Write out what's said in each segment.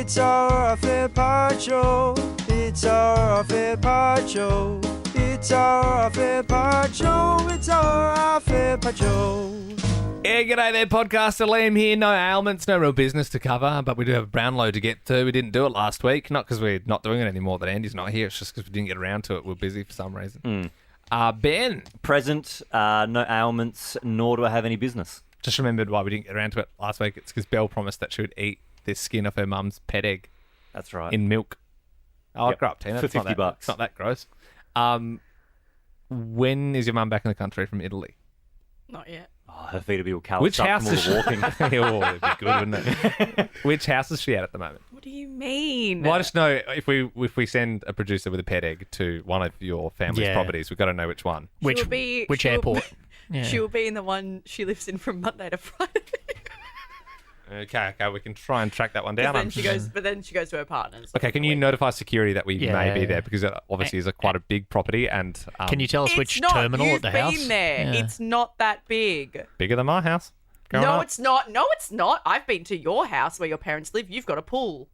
It's our fair part show. It's our fair part show. It's our fair part show. It's our fair part show. Yeah, g'day there, podcaster Liam here. No ailments, no real business to cover, but we do have a Brownlow to get to. We didn't do it last week, not because we're not doing it anymore that Andy's not here, it's just because we didn't get around to it. We're busy for some reason. Ben. Present, no ailments, nor do I have any business. Just remembered why we didn't get around to it last week. It's because Belle promised that she would eat the skin off her mum's pet egg. That's right. In milk. Oh, Yep. grow up, Tina. For $50. It's not that gross. When is your mum back in the country from Italy? Not yet. Oh, her feet will be all calloused Which up house from all is the walking. Oh, it'd be good, wouldn't it? Which house is she at the moment? What do you mean? Well, I just know if we send a producer with a pet egg to one of your family's properties, we've got to know which one. Which airport? Yeah. She will be in the one she lives in from Monday to Friday. Okay, we can try and track that one down. But then she goes to her partner's. Okay, can you notify security that we may be there because it obviously is quite a big property and can you tell us which not. terminal You've at the house? You've been there. Yeah. It's not that big. bigger than my house? No, it's not. No, it's not. I've been to your house where your parents live. You've got a pool.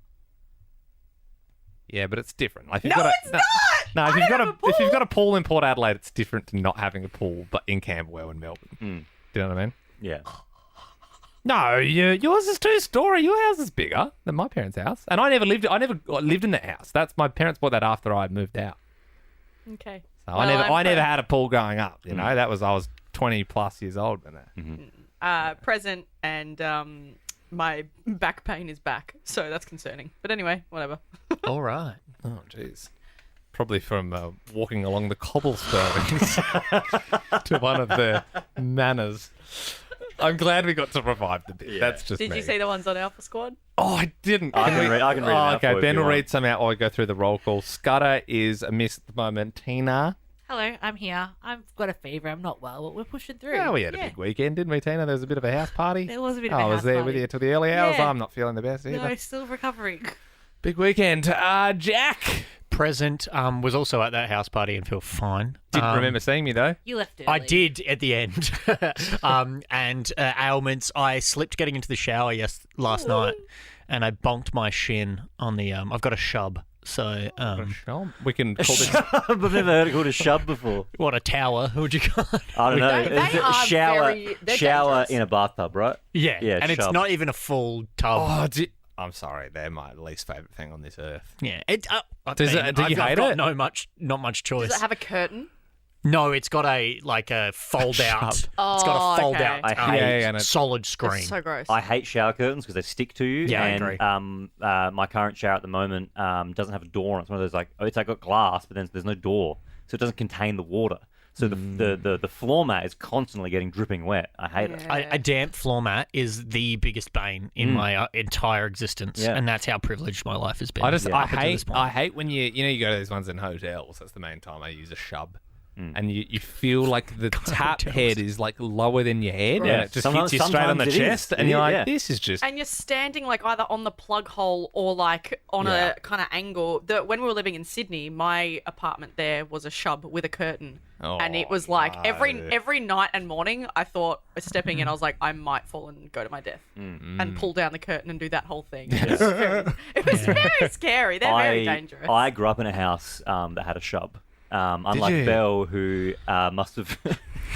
Yeah, but it's different. Like, It's not. No, if I you've don't got have a if you've pool. got a pool in Port Adelaide, it's different to not having a pool, but in Camberwell and Melbourne. Do you know what I mean? Yeah. No, yours is 2-story. Your house is bigger than my parents' house, and I never lived in that house. That's my parents bought that after I moved out. Okay. So I never had a pool growing up. You know, I was 20 plus years old when that. Present and my back pain is back, so that's concerning. But anyway, whatever. All right. Oh, jeez. Probably from walking along the cobblestones to one of the manors. I'm glad we got to revive the bit. Yeah. That's just Did me. you see the ones on Alpha Squad? Oh, I didn't. I can read it out okay, for you Ben if you will want. read some out while I go through the roll call. Scudder is a miss at the moment. Tina. Hello, I'm here. I've got a fever. I'm not well, but we're pushing through. Yeah, we had a big weekend, didn't we, Tina? There was a bit of a house party. There was a bit of a I was house there party. with you till the early hours. Yeah. I'm not feeling the best either. No, still recovering. Big weekend. Jack. Present was also at that house party and feel fine. Didn't remember seeing me, though. You left early. I did at the end. And ailments, I slipped getting into the shower last night and I bonked my shin on the... I've got a shub. So, we can call this... I've never heard it called a shub before. what, a tower? Who would you call it? I don't know. They It's a are shower they're shower dangerous. in a bathtub, right? Yeah, Yeah, and it's shub. not even a full tub. Oh, I'm sorry. They're my least favourite thing on this earth. Yeah. Do Do you hate it? Not much choice. Does it have a curtain? No, it's got a fold out. shub. It's got a fold okay. out. I hate- and it's- solid screen. That's so gross. I hate shower curtains because they stick to you. Yeah, I and, agree. My current shower at the moment doesn't have a door on it. It's one of those it's got glass, but then there's no door, so it doesn't contain the water. So the floor mat is constantly getting dripping wet. I hate it. A damp floor mat is the biggest bane in my entire existence, Yeah. and that's how privileged my life has been. I up until this point. hate when you go to those ones in hotels. That's the main time I use a shub. And you feel like the tap head is like lower than your head, Yeah. and it just hits you straight on the Sometimes it chest, is. and you're like, Yeah. "This is just." And you're standing like either on the plug hole or like on Yeah. a kind of angle. When we were living in Sydney, my apartment there was a shub with a curtain. And it was like every night and morning I thought, stepping in, I was like, I might fall and go to my death. And pull down the curtain and do that whole thing. It was very scary. They're very dangerous. I grew up in a house that had a shub. Unlike you? Belle, who must have...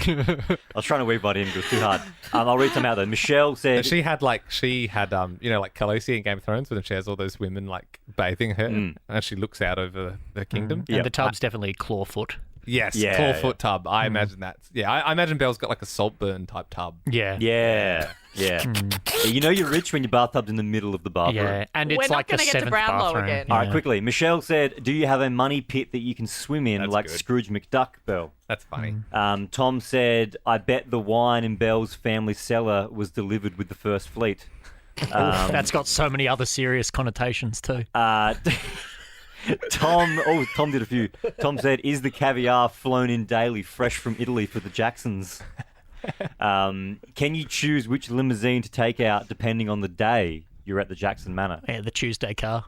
I was trying to weave one in, but it was too hard. I'll read some out, though. Michelle said... She had like Khaleesi in Game of Thrones, when she has all those women like bathing her, and she looks out over the kingdom. And the tub's definitely clawfoot. Yes, Yeah. clawfoot tub. I imagine that. Yeah, I imagine Belle's got like a saltburn type tub. Yeah. Yeah. You know you're rich when your bathtub's in the middle of the bathroom. Yeah, and it's We're not like the gonna get to seventh Brownlow bathroom. again. All right, quickly. Michelle said, do you have a money pit that you can swim in That's like good. Scrooge McDuck, Belle? That's funny. Tom said, I bet the wine in Belle's family cellar was delivered with the first fleet. That's got so many other serious connotations too. Tom did a few. Tom said, is the caviar flown in daily, fresh from Italy for the Jacksons? Can you choose which limousine to take out depending on the day you're at the Jackson Manor? Yeah, the Tuesday car.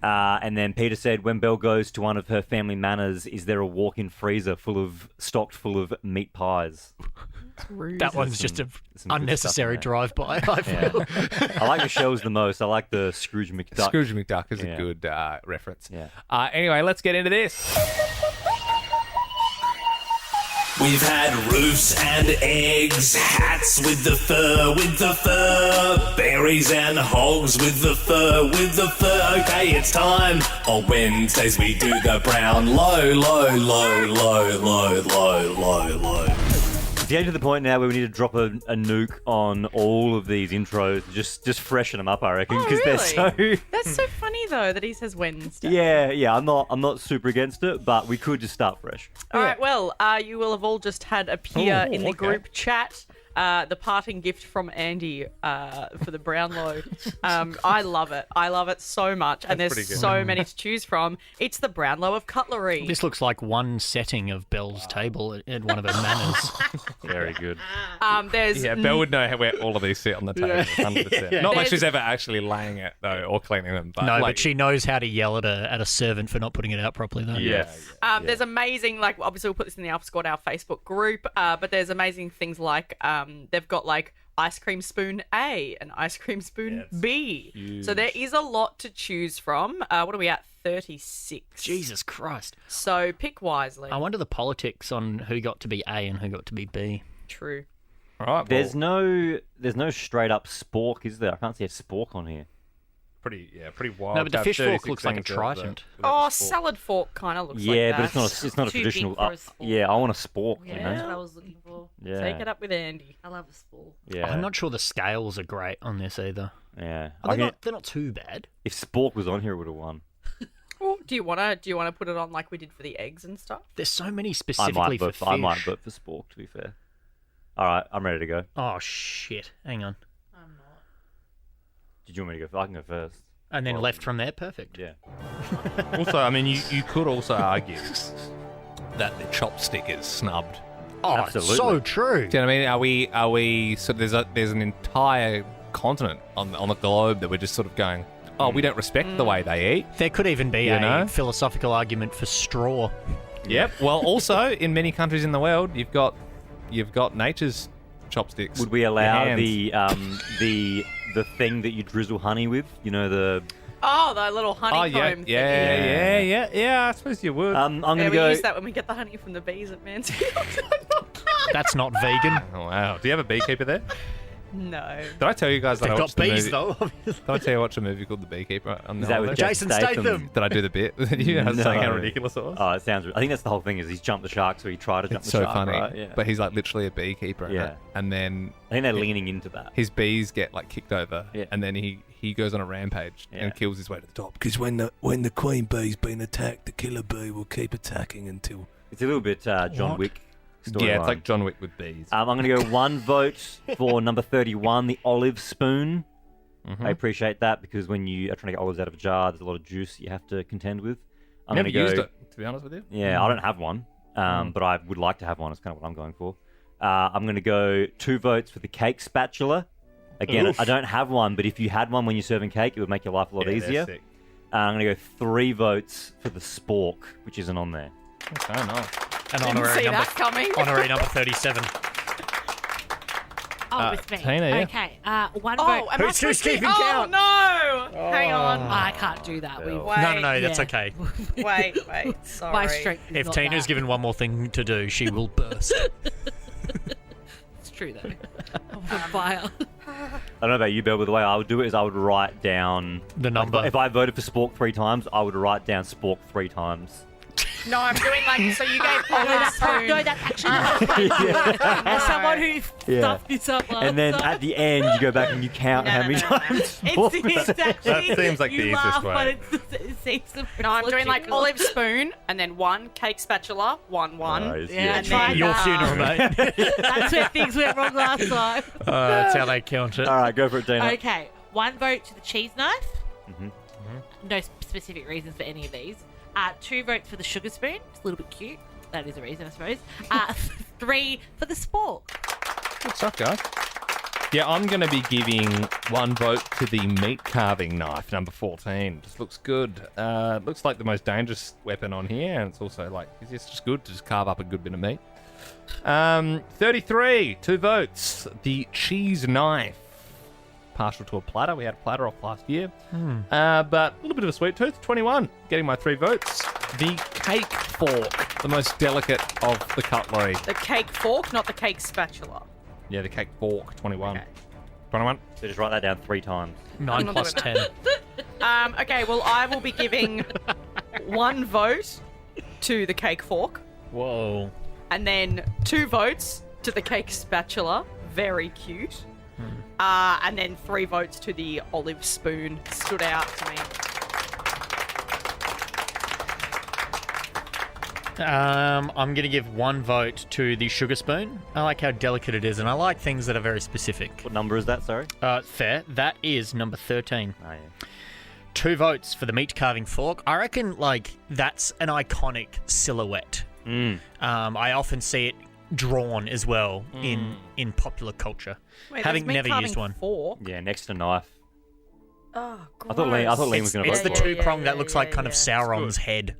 And then Peter said, when Belle goes to one of her family manors, is there a walk-in freezer stocked full of meat pies? That one's just an unnecessary drive-by, I feel. Yeah. I like Michelle's the most. I like the Scrooge McDuck. Scrooge McDuck is a good reference. Yeah. Anyway, let's get into this. We've had roofs and eggs, hats with the fur, berries and hogs with the fur. Okay, it's time. On Wednesdays we do the brown low. It's getting to the point now where we need to drop a nuke on all of these intros, just freshen them up, I reckon, because they're so. That's so funny though that he says Wednesday. Yeah. I'm not super against it, but we could just start fresh. All right. Well, you will have all just had appear in the group chat. The parting gift from Andy for the Brownlow. I love it. I love it so much. And there's so many to choose from. It's the Brownlow of cutlery. This looks like one setting of Belle's table at one of her manors. Very good. Belle would know where all of these sit on the table, 100%. Not like she's ever actually laying it, though, or cleaning them. But but she knows how to yell at a servant for not putting it out properly, though. There's amazing, obviously we'll put this in the Alpha Squad, our Facebook group, but there's amazing things like they've got ice cream spoon A and ice cream spoon B. Huge. So there is a lot to choose from. What are we at? 36. Jesus Christ. So pick wisely. I wonder the politics on who got to be A and who got to be B. True. All right. There's no straight up spork, is there? I can't see a spork on here. Pretty wild. No, but the fish fork looks like a trident. Salad fork kind of looks like that. Yeah, but it's not a traditional. Big for a spork. Yeah, I want a spork. Yeah, that's what I was looking for. Yeah. Take it up with Andy. I love a spork. Yeah. I'm not sure the scales are great on this either. Yeah. They're not too bad. If spork was on here, it would have won. Well, do you wanna put it on like we did for the eggs and stuff? There's so many specifically for fish. I might vote for spork, to be fair. All right, I'm ready to go. Oh shit! Hang on. I'm not. Did you want me to go? I can go first. And then left from there, perfect. Yeah. Also, I mean, you could also argue that the chopstick is snubbed. Oh, absolutely. So true. Do you know what I mean? Are we? So there's an entire continent on the globe that we're just sort of going, oh, we don't respect the way they eat. There could even be a philosophical argument for straw. Yep. Well, also in many countries in the world, you've got nature's chopsticks. Would we allow the thing that you drizzle honey with? You know the. Oh, the little honeycomb thing. Yeah. I suppose you would. I'm gonna we go. use that when we get the honey from the bees at Mansfield. That's not vegan. Oh wow. Do you have a beekeeper there? No. Did I tell you guys that They've I got watched the bees movie? though. Did I tell you I watched a movie called The Beekeeper? On Is that with Jason Statham? Did I do the bit with you? I was saying how No. ridiculous it was. Oh, it sounds. I think that's the whole thing. Is he's jumped the shark, so he tried to jump It's the so shark. funny. Right? Yeah. But he's like literally a beekeeper. Yeah. And then I think they're leaning into that. his bees get like kicked over. Yeah. And then he goes on a rampage Yeah. and kills his way to the top. Because when the queen bee's been attacked, the killer bee will keep attacking until... It's a little bit John Wick. Yeah, it's storyline. like John Wick with bees. I'm going to go one vote for number 31, the olive spoon. Mm-hmm. I appreciate that because when you are trying to get olives out of a jar, there's a lot of juice you have to contend with. I'm Never gonna used go, it, to be honest with you. Yeah, I don't have one, but I would like to have one. That's kind of what I'm going for. I'm going to go 2 votes for the cake spatula. Again, Oof. I don't have one, but if you had one when you're serving cake, it would make your life a lot Yeah, they're easier. sick. I'm going to go 3 votes for the spork, which isn't on there. Okay, nice. An Didn't honorary see number. that coming. Honorary number 37. Oh, it's me. Tina, yeah. Okay. One Oh, vote. am I Who's supposed to keeping Oh count? no! Hang on. I can't do that. Bill. Wait. No, that's Yeah. okay. Wait. Sorry. My strength is If not Tina's that. given one more thing to do, she will burst. It's true though. I'm on fire. I don't know about you, Bill, but the way I would do it is I would write down... The number. If I voted for spork 3 times, I would write down spork 3 times. No, I'm doing so you gave olive spoon. No, that's actually not As someone who stuffed this up last And then time. at the end, you go back and you count how many times. It's actually, That seems like the you easiest laugh, way. But it seems No, I'm doing like logical. olive spoon and then 1 cake spatula, 1. Nice, Yeah, and try then, Your that. funeral, mate. That's where things went wrong last time. That's how they count it. All right, go for it, Dana. Okay, 1 vote to the cheese knife. Mhm. No specific reasons for any of these. 2 votes for the sugar spoon. It's a little bit cute. That is a reason, I suppose. 3 for the spork. Good stuff, guys. Yeah, I'm going to be giving 1 vote to the meat carving knife, number 14. Just looks good. Looks like the most dangerous weapon on here, and it's also like, it's just good to just carve up a good bit of meat. 33, 2 votes. The cheese knife. Partial to a platter. We had a platter off last year. But a little bit of a sweet tooth. 21, getting my 3 votes. The cake fork, the most delicate of the cutlery. The cake fork, not the cake spatula. Yeah, the cake fork, 21. Okay. 21. So just write that down 3 times. 9 not plus doing 10. Okay, well, I will be giving 1 vote to the cake fork, Whoa. and then 2 votes to the cake spatula. Very cute. And then 3 votes to the olive spoon. Stood out to me. I'm going to give 1 vote to the sugar spoon. I like how delicate it is, and I like things that are very specific. What number is that, sorry? Fair. That is number 13. Oh, yeah. 2 votes for the meat carving fork. I reckon, like, that's an iconic silhouette. I often see it drawn as well in popular culture. Wait, Having there's meat never used carving one. Fork. Yeah, next to knife. Oh, I thought Liam was going to vote It's the for it. 2-prong that looks like kind of Sauron's head.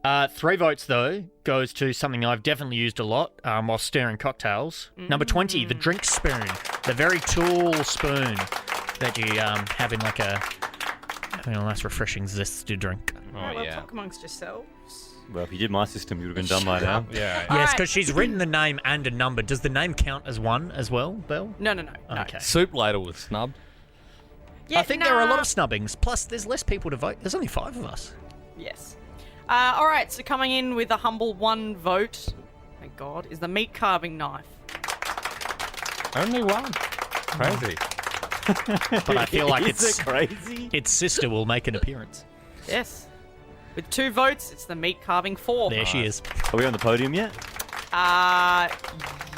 3 votes, though, goes to something I've definitely used a lot while stirring cocktails. Number 20, the drink spoon. The very tool spoon that you have in like a nice refreshing zest to drink. Oh, well, talk amongst yourselves. Well, if you did my system, you would have been done by now. Yeah. Yes, Alright. because she's written the name and a number. Does the name count as 1 as well, Belle? No. Okay. Soup ladle was snubbed. Yeah, I think there are a lot of snubbings. Plus, there's less people to vote. There's only 5 of us. Yes. All right, so coming in with a humble 1 vote, thank God, is the meat carving knife. Only 1. Crazy. But I feel like Is it crazy? its sister will make an appearance. Yes. With 2 votes, it's the meat carving fork. There she is. Are we on the podium yet?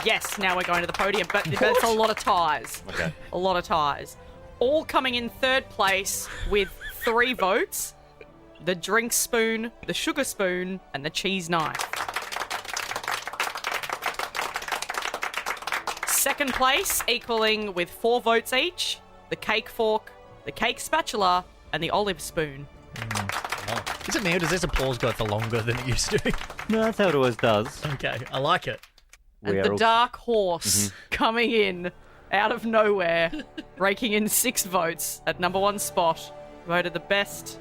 Yes, now we're going to the podium, but that's a lot of ties. Okay. A lot of ties. All coming in 3rd place with 3 votes. The drink spoon, the sugar spoon, and the cheese knife. 2nd place, equaling with 4 votes each, the cake fork, the cake spatula, and the olive spoon. Is it me or does this applause go for longer than it used to? No, that's how it always does. Okay, I like it. And We are the all- dark horse coming in out of nowhere, raking in 6 votes at number 1 spot, voted the best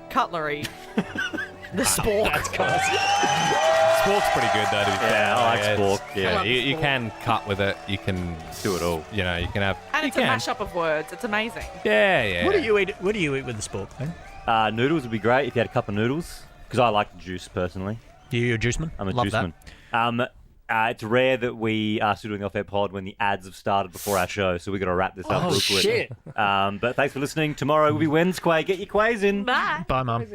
cutlery, the spork. Spork's pretty good though, to be fair. Yeah, I like it's- spork. Yeah, Yeah. you can cut with it. You can Do it all. You know, you can have. And you it's a can. mashup of words. It's amazing. Yeah. What do you eat? What do you eat with the spork, man? Noodles would be great if you had a cup of noodles, because I like the juice personally. You a juice man? I'm a Love juice that. man. It's rare that we are still doing off-air pod when the ads have started before our show, so we've got to wrap this up Oh real quick. shit! But thanks for listening. Tomorrow will be Wednesday. Get your quays in. Bye. Bye, mum.